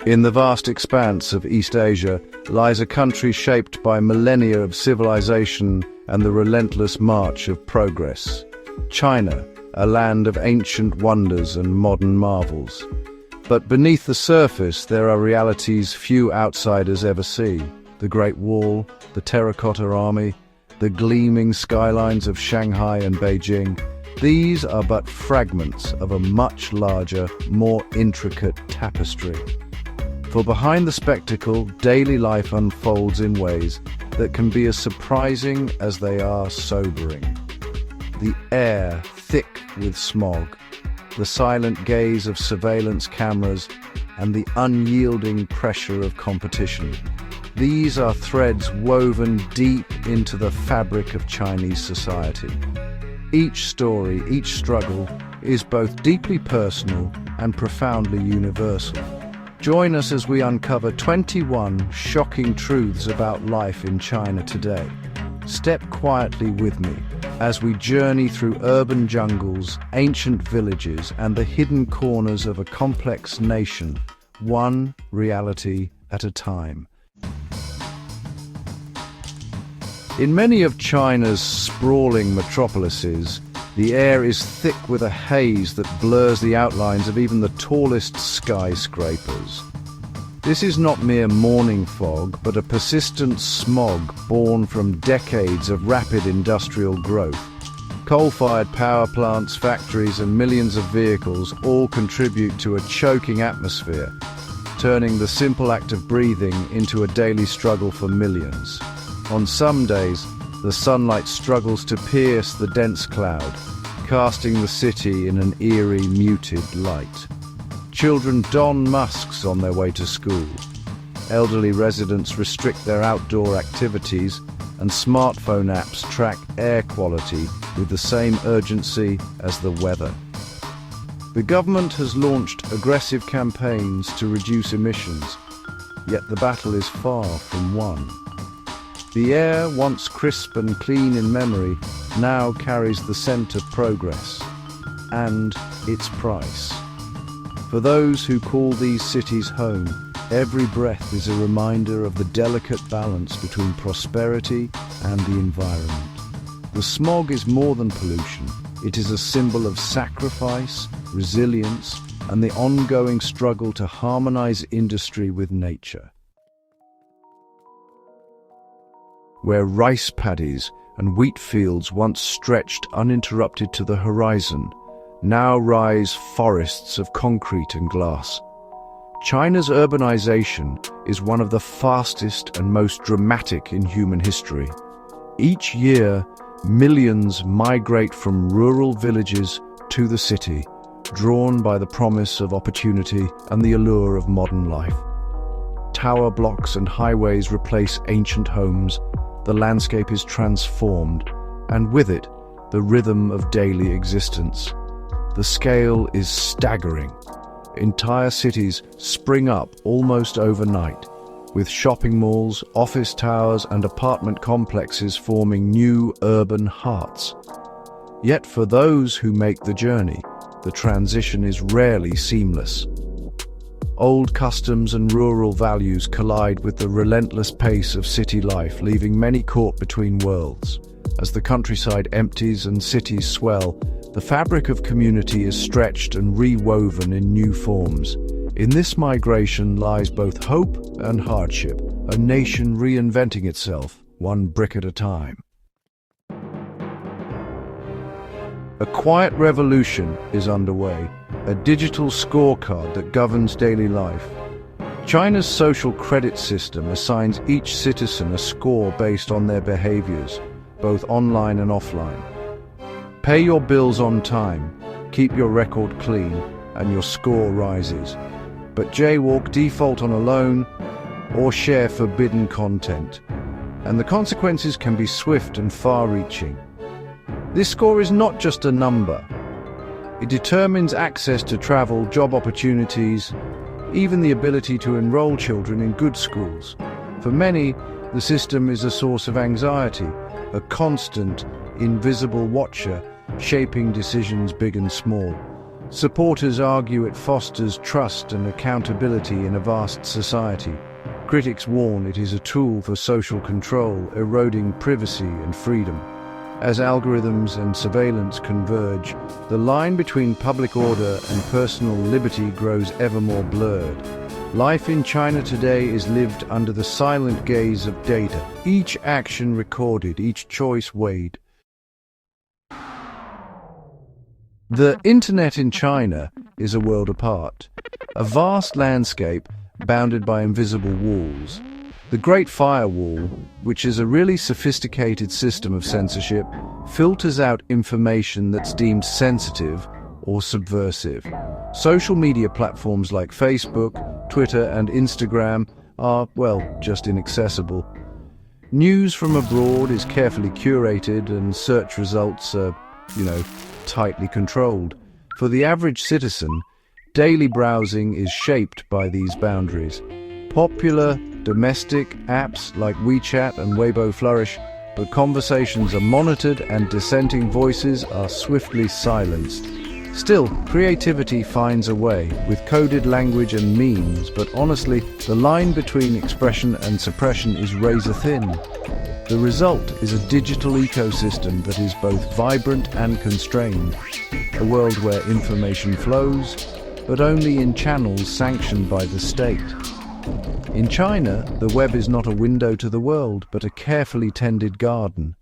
In the vast expanse of East Asia lies a country shaped by millennia of civilization and the relentless march of progress. China, a land of ancient wonders and modern marvels. But beneath the surface there are realities few outsiders ever see. The Great Wall, the Terracotta Army, the gleaming skylines of Shanghai and Beijing. These are but fragments of a much larger, more intricate tapestry. For behind the spectacle, daily life unfolds in ways that can be as surprising as they are sobering. The air thick with smog, the silent gaze of surveillance cameras, and the unyielding pressure of competition. These are threads woven deep into the fabric of Chinese society. Each story, each struggle, is both deeply personal and profoundly universal. Join us as we uncover 21 shocking truths about life in China today. Step quietly with me as we journey through urban jungles, ancient villages, and the hidden corners of a complex nation, one reality at a time. In many of China's sprawling metropolises, the air is thick with a haze that blurs the outlines of even the tallest skyscrapers. This is not mere morning fog, but a persistent smog born from decades of rapid industrial growth. Coal-fired power plants, factories, and millions of vehicles all contribute to a choking atmosphere, turning the simple act of breathing into a daily struggle for millions. On some days, the sunlight struggles to pierce the dense cloud, casting the city in an eerie, muted light. Children don masks on their way to school. Elderly residents restrict their outdoor activities, and smartphone apps track air quality with the same urgency as the weather. The government has launched aggressive campaigns to reduce emissions, yet the battle is far from won. The air, once crisp and clean in memory, now carries the scent of progress and its price. For those who call these cities home, every breath is a reminder of the delicate balance between prosperity and the environment. The smog is more than pollution. It is a symbol of sacrifice, resilience, and the ongoing struggle to harmonize industry with nature. Where rice paddies and wheat fields once stretched uninterrupted to the horizon, now rise forests of concrete and glass. China's urbanization is one of the fastest and most dramatic in human history. Each year, millions migrate from rural villages to the city, drawn by the promise of opportunity and the allure of modern life. Tower blocks and highways replace ancient homes. The landscape is transformed, and with it, the rhythm of daily existence. The scale is staggering. Entire cities spring up almost overnight, with shopping malls, office towers, and apartment complexes forming new urban hearts. Yet for those who make the journey, the transition is rarely seamless. Old customs and rural values collide with the relentless pace of city life, leaving many caught between worlds. As the countryside empties and cities swell, the fabric of community is stretched and rewoven in new forms. In this migration lies both hope and hardship, a nation reinventing itself, one brick at a time. A quiet revolution is underway, a digital scorecard that governs daily life. China's social credit system assigns each citizen a score based on their behaviors, both online and offline. Pay your bills on time, keep your record clean, and your score rises. But jaywalk, default on a loan, or share forbidden content, and the consequences can be swift and far-reaching. This score is not just a number. It determines access to travel, job opportunities, even the ability to enroll children in good schools. For many, the system is a source of anxiety, a constant, invisible watcher, shaping decisions big and small. Supporters argue it fosters trust and accountability in a vast society. Critics warn it is a tool for social control, eroding privacy and freedom. As algorithms and surveillance converge, the line between public order and personal liberty grows ever more blurred. Life in China today is lived under the silent gaze of data, each action recorded, each choice weighed. The internet in China is a world apart, a vast landscape bounded by invisible walls. The Great Firewall, which is a really sophisticated system of censorship, filters out information that's deemed sensitive or subversive. Social media platforms like Facebook, Twitter, and Instagram are, well, just inaccessible. News from abroad is carefully curated and search results are, tightly controlled. For the average citizen, daily browsing is shaped by these boundaries. Popular domestic apps like WeChat and Weibo flourish, but conversations are monitored and dissenting voices are swiftly silenced. Still, creativity finds a way, with coded language and memes, but honestly, the line between expression and suppression is razor-thin. The result is a digital ecosystem that is both vibrant and constrained, a world where information flows, but only in channels sanctioned by the state. In China, the web is not a window to the world, but a carefully tended garden.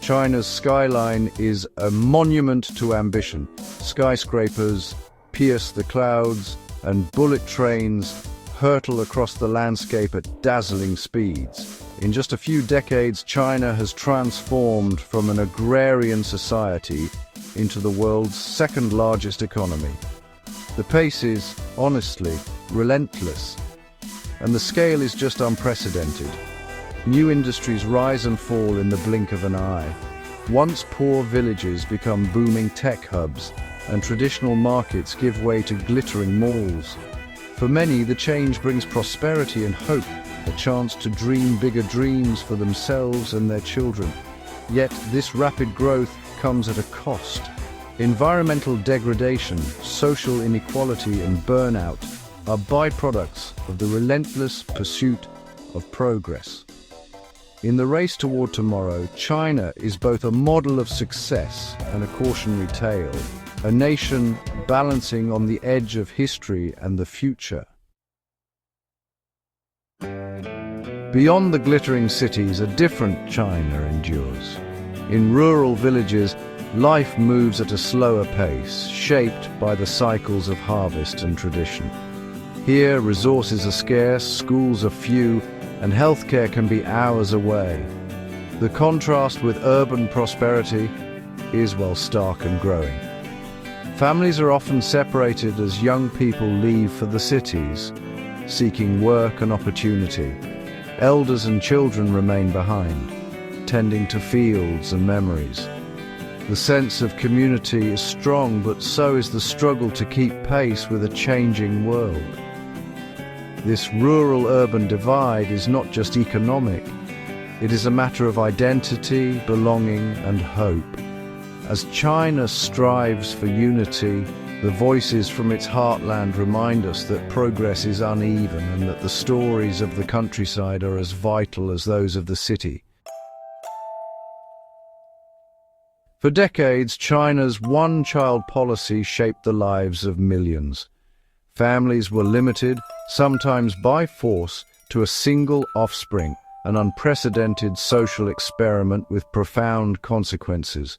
China's skyline is a monument to ambition. Skyscrapers pierce the clouds, and bullet trains hurtle across the landscape at dazzling speeds. In just a few decades, China has transformed from an agrarian society into the world's second-largest economy. The pace is, honestly, relentless, and the scale is just unprecedented. New industries rise and fall in the blink of an eye. Once poor villages become booming tech hubs, and traditional markets give way to glittering malls. For many, the change brings prosperity and hope, a chance to dream bigger dreams for themselves and their children. Yet this rapid growth comes at a cost. Environmental degradation, social inequality, and burnout are byproducts of the relentless pursuit of progress. In the race toward tomorrow, China is both a model of success and a cautionary tale, a nation balancing on the edge of history and the future. Beyond the glittering cities, a different China endures. In rural villages, life moves at a slower pace, shaped by the cycles of harvest and tradition. Here, resources are scarce, schools are few, and healthcare can be hours away. The contrast with urban prosperity is, well, stark and growing. Families are often separated as young people leave for the cities, seeking work and opportunity. Elders and children remain behind, tending to fields and memories. The sense of community is strong, but so is the struggle to keep pace with a changing world. This rural-urban divide is not just economic, it is a matter of identity, belonging, and hope. As China strives for unity, the voices from its heartland remind us that progress is uneven and that the stories of the countryside are as vital as those of the city. For decades, China's one-child policy shaped the lives of millions. Families were limited, sometimes by force, to a single offspring, an unprecedented social experiment with profound consequences.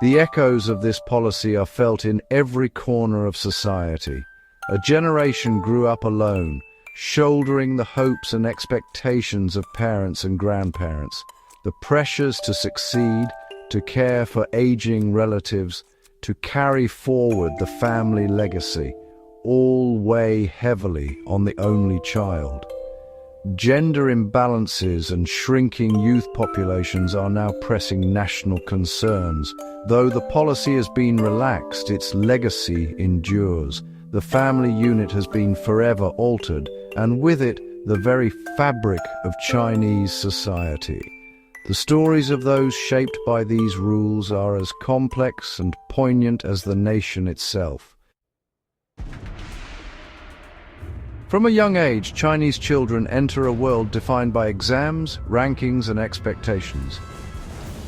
The echoes of this policy are felt in every corner of society. A generation grew up alone, shouldering the hopes and expectations of parents and grandparents, the pressures to succeed, to care for aging relatives, to carry forward the family legacy, all weigh heavily on the only child. Gender imbalances and shrinking youth populations are now pressing national concerns. Though the policy has been relaxed, its legacy endures. The family unit has been forever altered, and with it, the very fabric of Chinese society. The stories of those shaped by these rules are as complex and poignant as the nation itself. From a young age, Chinese children enter a world defined by exams, rankings, and expectations.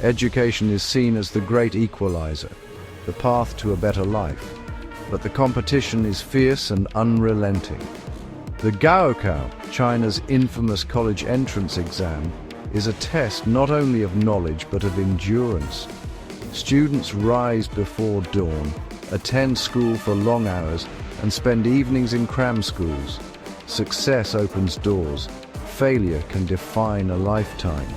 Education is seen as the great equalizer, the path to a better life. But the competition is fierce and unrelenting. The Gaokao, China's infamous college entrance exam, is a test not only of knowledge but of endurance. Students rise before dawn, attend school for long hours, and spend evenings in cram schools. Success opens doors. Failure can define a lifetime.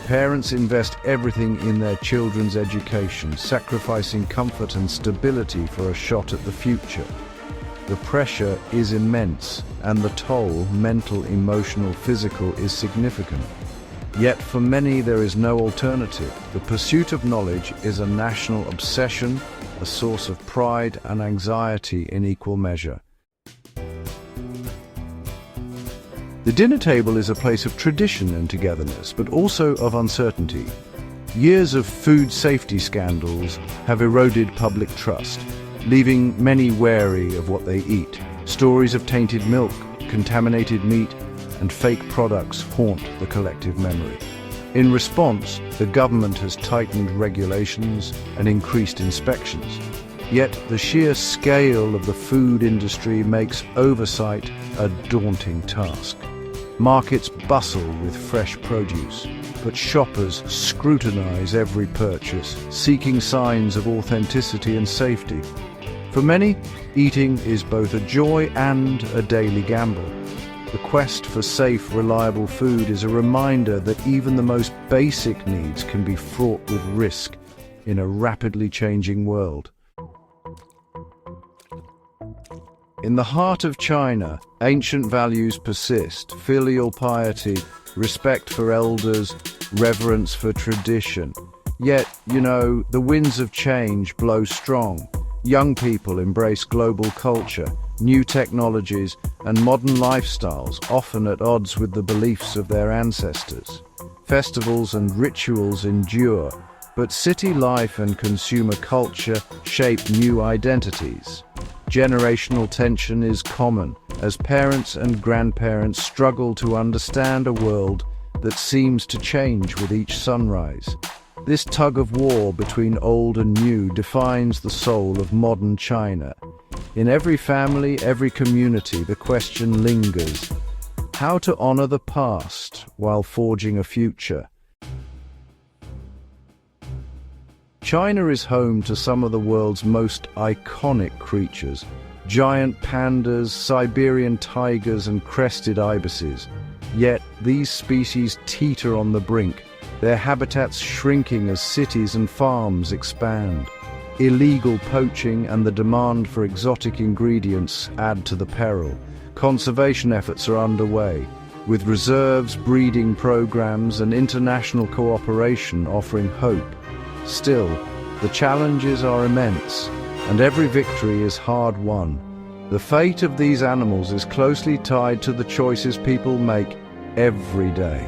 Parents invest everything in their children's education, sacrificing comfort and stability for a shot at the future. The pressure is immense, and the toll, mental, emotional, physical, is significant. Yet for many there is no alternative. The pursuit of knowledge is a national obsession, a source of pride and anxiety in equal measure. The dinner table is a place of tradition and togetherness, but also of uncertainty. Years of food safety scandals have eroded public trust, leaving many wary of what they eat. Stories of tainted milk, contaminated meat, and fake products haunt the collective memory. In response, the government has tightened regulations and increased inspections. Yet the sheer scale of the food industry makes oversight a daunting task. Markets bustle with fresh produce, but shoppers scrutinize every purchase, seeking signs of authenticity and safety. For many, eating is both a joy and a daily gamble. The quest for safe, reliable food is a reminder that even the most basic needs can be fraught with risk in a rapidly changing world. In the heart of China, ancient values persist: filial piety, respect for elders, reverence for tradition. Yet, the winds of change blow strong. Young people embrace global culture, new technologies, and modern lifestyles, often at odds with the beliefs of their ancestors. Festivals and rituals endure, but city life and consumer culture shape new identities. Generational tension is common as parents and grandparents struggle to understand a world that seems to change with each sunrise. This tug-of-war between old and new defines the soul of modern China. In every family, every community, the question lingers: how to honor the past while forging a future? China is home to some of the world's most iconic creatures: giant pandas, Siberian tigers, and crested ibises. Yet these species teeter on the brink, their habitats shrinking as cities and farms expand. Illegal poaching and the demand for exotic ingredients add to the peril. Conservation efforts are underway, with reserves, breeding programs, and international cooperation offering hope. Still, the challenges are immense, and every victory is hard-won. The fate of these animals is closely tied to the choices people make every day.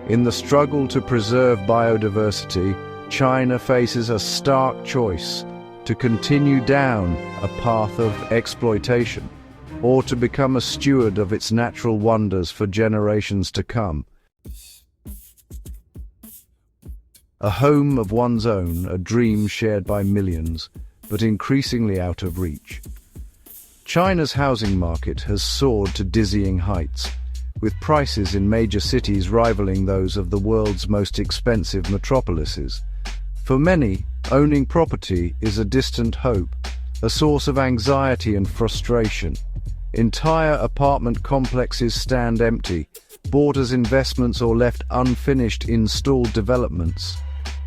In the struggle to preserve biodiversity, China faces a stark choice: to continue down a path of exploitation, or to become a steward of its natural wonders for generations to come. A home of one's own, a dream shared by millions, but increasingly out of reach. China's housing market has soared to dizzying heights, with prices in major cities rivaling those of the world's most expensive metropolises. For many, owning property is a distant hope, a source of anxiety and frustration. Entire apartment complexes stand empty, bought as investments or left unfinished in stalled developments.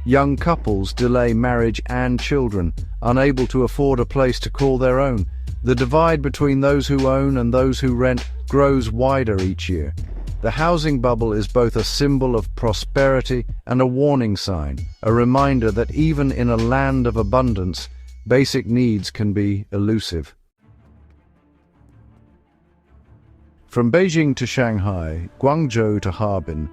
Young couples delay marriage and children, unable to afford a place to call their own. The divide between those who own and those who rent grows wider each year. The housing bubble is both a symbol of prosperity and a warning sign, a reminder that even in a land of abundance, basic needs can be elusive. From Beijing to Shanghai, Guangzhou to Harbin,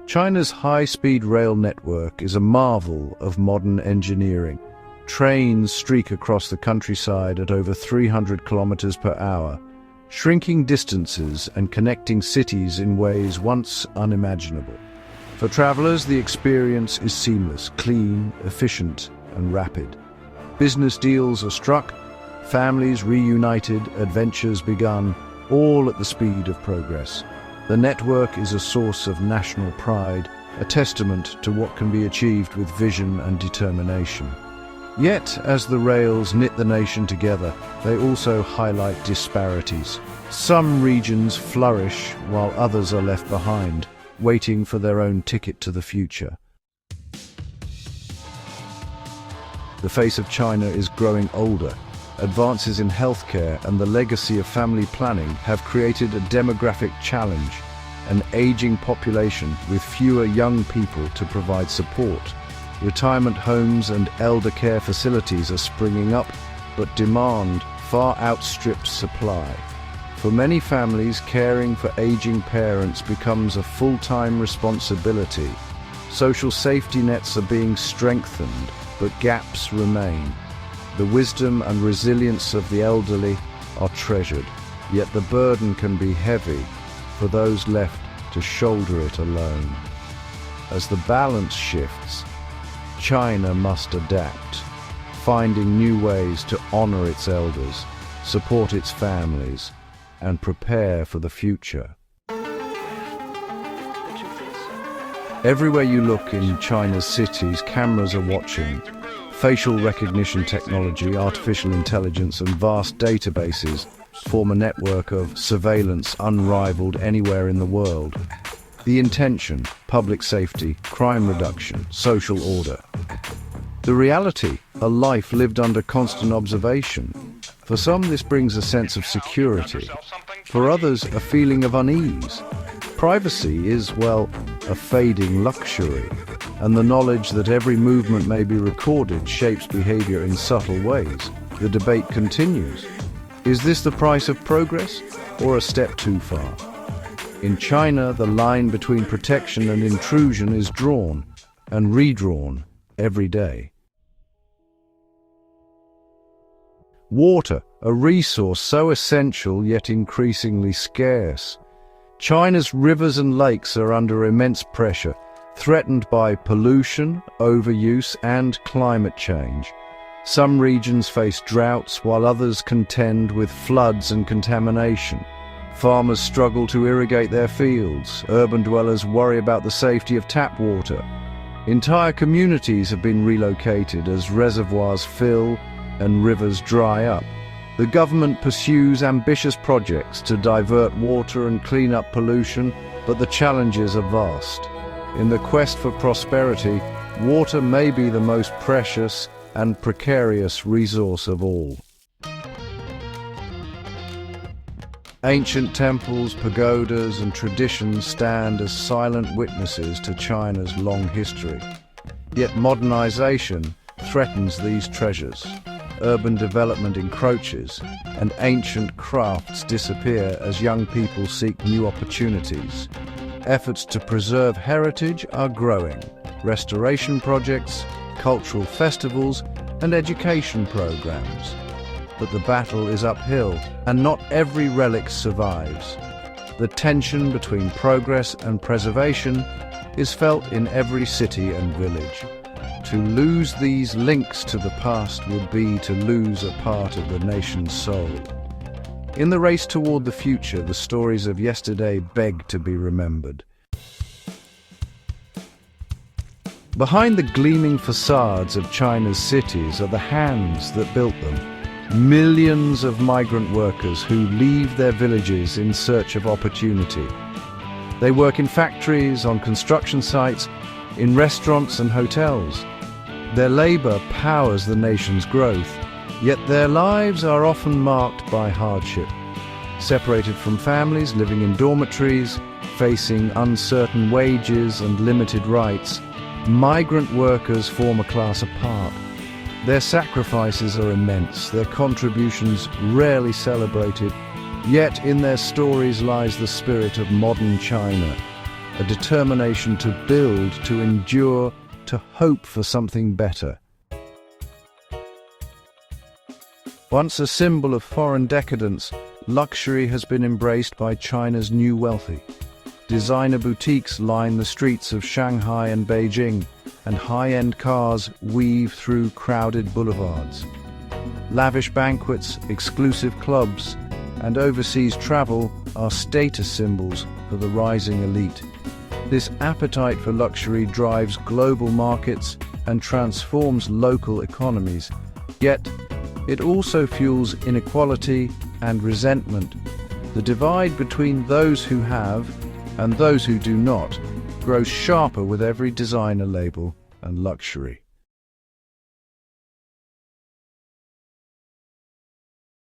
China's high-speed rail network is a marvel of modern engineering. Trains streak across the countryside at over 300 kilometers per hour, shrinking distances and connecting cities in ways once unimaginable. For travelers, the experience is seamless, clean, efficient, and rapid. Business deals are struck, families reunited, adventures begun, all at the speed of progress. The network is a source of national pride, a testament to what can be achieved with vision and determination. Yet, as the rails knit the nation together, they also highlight disparities. Some regions flourish while others are left behind, waiting for their own ticket to the future. The face of China is growing older. Advances in healthcare and the legacy of family planning have created a demographic challenge, an aging population with fewer young people to provide support. Retirement homes and elder care facilities are springing up, but demand far outstrips supply. For many families, caring for aging parents becomes a full-time responsibility. Social safety nets are being strengthened, but gaps remain. The wisdom and resilience of the elderly are treasured, yet the burden can be heavy for those left to shoulder it alone. As the balance shifts, China must adapt, finding new ways to honor its elders, support its families, and prepare for the future. Everywhere you look in China's cities, cameras are watching. Facial recognition technology, artificial intelligence, and vast databases form a network of surveillance unrivaled anywhere in the world. The intention: public safety, crime reduction, social order. The reality: a life lived under constant observation. For some, this brings a sense of security. For others, a feeling of unease. Privacy is, well, a fading luxury, and the knowledge that every movement may be recorded shapes behavior in subtle ways. The debate continues. Is this the price of progress, or a step too far? In China, the line between protection and intrusion is drawn and redrawn every day. Water, a resource so essential yet increasingly scarce. China's rivers and lakes are under immense pressure, threatened by pollution, overuse, and climate change. Some regions face droughts, while others contend with floods and contamination. Farmers struggle to irrigate their fields. Urban dwellers worry about the safety of tap water. Entire communities have been relocated as reservoirs fill and rivers dry up. The government pursues ambitious projects to divert water and clean up pollution, but the challenges are vast. In the quest for prosperity, water may be the most precious and precarious resource of all. Ancient temples, pagodas, and traditions stand as silent witnesses to China's long history. Yet modernization threatens these treasures. Urban development encroaches, and ancient crafts disappear as young people seek new opportunities. Efforts to preserve heritage are growing. Restoration projects, cultural festivals, and education programs. But the battle is uphill, and not every relic survives. The tension between progress and preservation is felt in every city and village. To lose these links to the past would be to lose a part of the nation's soul. In the race toward the future, the stories of yesterday beg to be remembered. Behind the gleaming facades of China's cities are the hands that built them. Millions of migrant workers who leave their villages in search of opportunity. They work in factories, on construction sites, in restaurants and hotels. Their labor powers the nation's growth, yet their lives are often marked by hardship. Separated from families, living in dormitories, facing uncertain wages and limited rights, migrant workers form a class apart. Their sacrifices are immense, their contributions rarely celebrated, yet in their stories lies the spirit of modern China, a determination to build, to endure, to hope for something better. Once a symbol of foreign decadence, luxury has been embraced by China's new wealthy. Designer boutiques line the streets of Shanghai and Beijing, and high-end cars weave through crowded boulevards. Lavish banquets, exclusive clubs, and overseas travel are status symbols for the rising elite. This appetite for luxury drives global markets and transforms local economies. Yet, it also fuels inequality and resentment. The divide between those who have and those who do not grows sharper with every designer label and luxury.